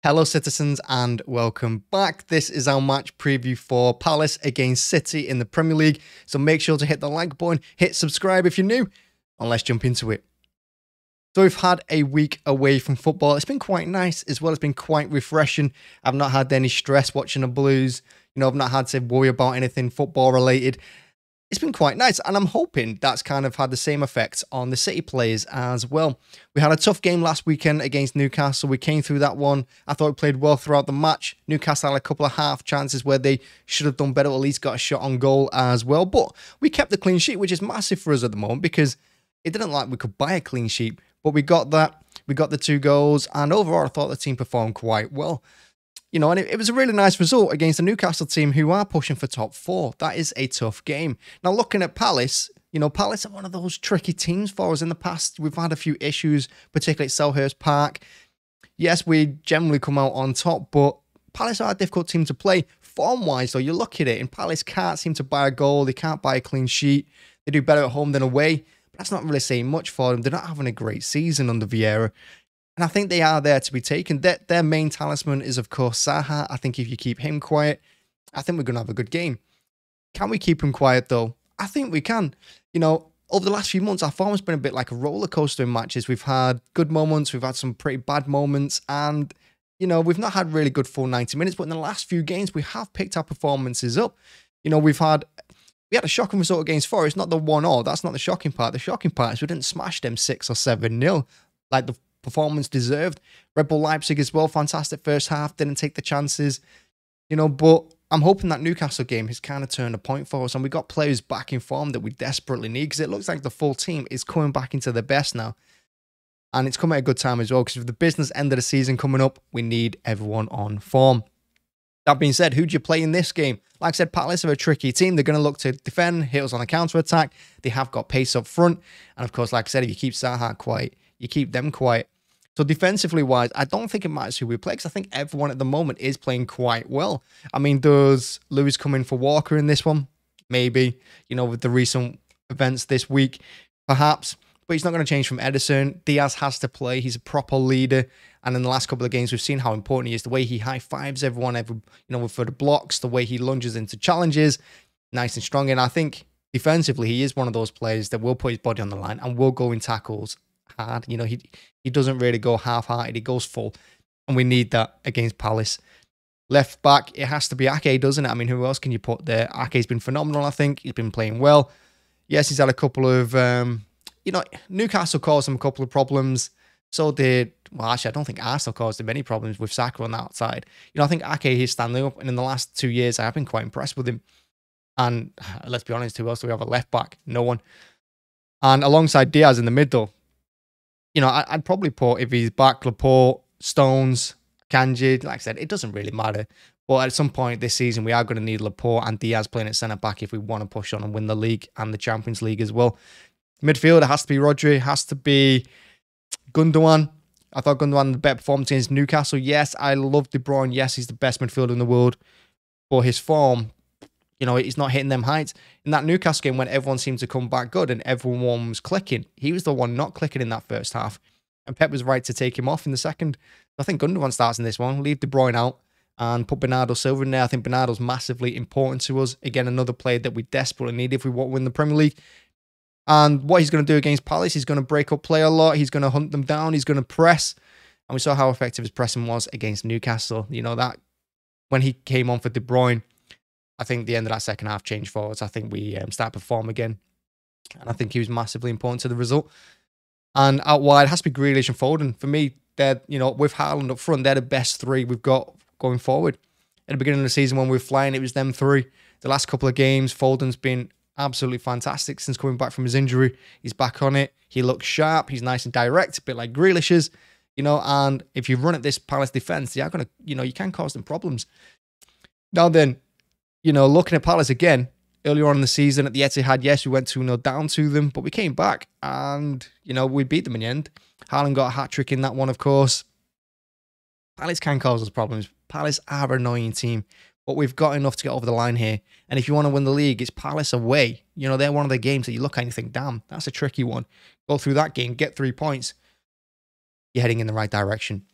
Hello citizens and welcome back. This is our match preview for Palace against City in the Premier League. So make sure to hit the like button, hit subscribe if you're new, and let's jump into it. So we've had a week away from football. It's been quite nice as well. It's been quite refreshing. I've not had any stress watching the Blues. I've not had to worry about anything football related. It's been quite nice, and I'm hoping that's kind of had the same effect on the City players as well. We had a tough game last weekend against Newcastle. We came through that one. I thought we played well throughout the match. Newcastle had a couple of half chances where they should have done better, or at least got a shot on goal as well. But we kept the clean sheet, which is massive for us at the moment because it didn't like we could buy a clean sheet. But we got that. We got the 2 goals, and overall I thought the team performed quite well. And it was a really nice result against the Newcastle team who are pushing for top 4. That is a tough game. Now, looking at Palace, Palace are one of those tricky teams for us in the past. We've had a few issues, particularly at Selhurst Park. Yes, we generally come out on top, but Palace are a difficult team to play. Form-wise, though, you look at it, and Palace can't seem to buy a goal. They can't buy a clean sheet. They do better at home than away, but that's not really saying much for them. They're not having a great season under Vieira. And I think they are there to be taken. Their main talisman is, of course, Zaha. I think if you keep him quiet, I think we're going to have a good game. Can we keep him quiet, though? I think we can. Over the last few months, our form has been a bit like a roller coaster in matches. We've had good moments. We've had some pretty bad moments. And, we've not had really good full 90 minutes. But in the last few games, we have picked our performances up. We had a shocking result against Forest, not the 1-0. That's not the shocking part. The shocking part is we didn't smash them 6 or 7-0 like the performance deserved. Red Bull Leipzig as well, fantastic first half, didn't take the chances, but I'm hoping that Newcastle game has kind of turned a point for us, and we got players back in form that we desperately need, because it looks like the full team is coming back into their best now, and it's coming at a good time as well, because with the business end of the season coming up, we need everyone on form. That being said, who do you play in this game? Like I said, Palace are a tricky team. They're going to look to defend, hit us on a counter-attack. They have got pace up front, and of course, like I said, if you keep Zaha quiet, you keep them quiet. So defensively wise, I don't think it matters who we play, because I think everyone at the moment is playing quite well. I mean, does Lewis come in for Walker in this one? Maybe, with the recent events this week, perhaps. But he's not going to change from Ederson. Diaz has to play. He's a proper leader. And in the last couple of games, we've seen how important he is. The way he high-fives everyone, for the blocks, the way he lunges into challenges, nice and strong. And I think defensively, he is one of those players that will put his body on the line and will go in tackles hard. He doesn't really go half-hearted. He goes full, and we need that against Palace. Left back, it has to be Ake, doesn't it? I mean, who else can you put there? Ake's been phenomenal, I think. He's been playing well. Yes, he's had a couple of, Newcastle caused him a couple of problems. So did, well, actually, I don't think Arsenal caused him any problems with Saka on the outside. I think Ake is standing up, and in the last 2 years, I have been quite impressed with him. And let's be honest, who else do we have at left back? No one. And alongside Diaz in the middle, I'd probably put, if he's back, Laporte, Stones, Kanji. Like I said, it doesn't really matter. But at some point this season, we are going to need Laporte and Diaz playing at centre-back if we want to push on and win the league and the Champions League as well. Midfield, it has to be Rodri, it has to be Gundogan. I thought Gundogan the better performance against Newcastle. Yes, I love De Bruyne. Yes, he's the best midfielder in the world. But his form, he's not hitting them heights. In that Newcastle game, when everyone seemed to come back good and everyone was clicking, he was the one not clicking in that first half. And Pep was right to take him off in the second. I think Gundogan starts in this one, leave De Bruyne out, and put Bernardo Silva in there. I think Bernardo's massively important to us. Again, another player that we desperately need if we want to win the Premier League. And what he's going to do against Palace, he's going to break up play a lot. He's going to hunt them down. He's going to press. And we saw how effective his pressing was against Newcastle. That when he came on for De Bruyne, I think the end of that second half changed for us. I think we start to perform again. And I think he was massively important to the result. And out wide, it has to be Grealish and Foden. For me, they're, with Haaland up front, they're the best 3 we've got going forward. At the beginning of the season when we were flying, it was them 3. The last couple of games, Foden's been absolutely fantastic since coming back from his injury. He's back on it. He looks sharp. He's nice and direct, a bit like Grealish is. And if you run at this Palace defence, they are going to, you can cause them problems. Now then, looking at Palace again, earlier on in the season at the Etihad, yes, we went 2-0 down to them, but we came back and, we beat them in the end. Haaland got a hat-trick in that one, of course. Palace can cause us problems. Palace are an annoying team, but we've got enough to get over the line here. And if you want to win the league, it's Palace away. They're one of the games that you look at and you think, damn, that's a tricky one. Go through that game, get 3 points. You're heading in the right direction.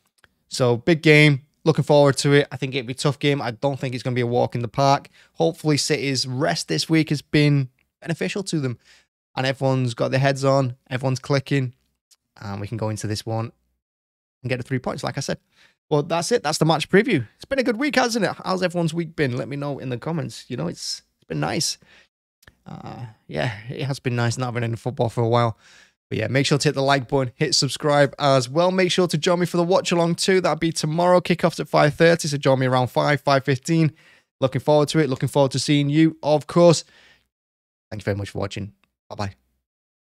So, big game. Looking forward to it. I think it'll be a tough game. I don't think it's going to be a walk in the park. Hopefully City's rest this week has been beneficial to them. And everyone's got their heads on. Everyone's clicking. And we can go into this one and get the 3 points, like I said. Well, that's it. That's the match preview. It's been a good week, hasn't it? How's everyone's week been? Let me know in the comments. You know, it's been nice. Yeah, it has been nice not having any football for a while. But yeah, make sure to hit the like button, hit subscribe as well. Make sure to join me for the watch along too. That'll be tomorrow. Kickoff's at 5:30, so join me around 5:15. Looking forward to it. Looking forward to seeing you, of course. Thank you very much for watching. Bye-bye.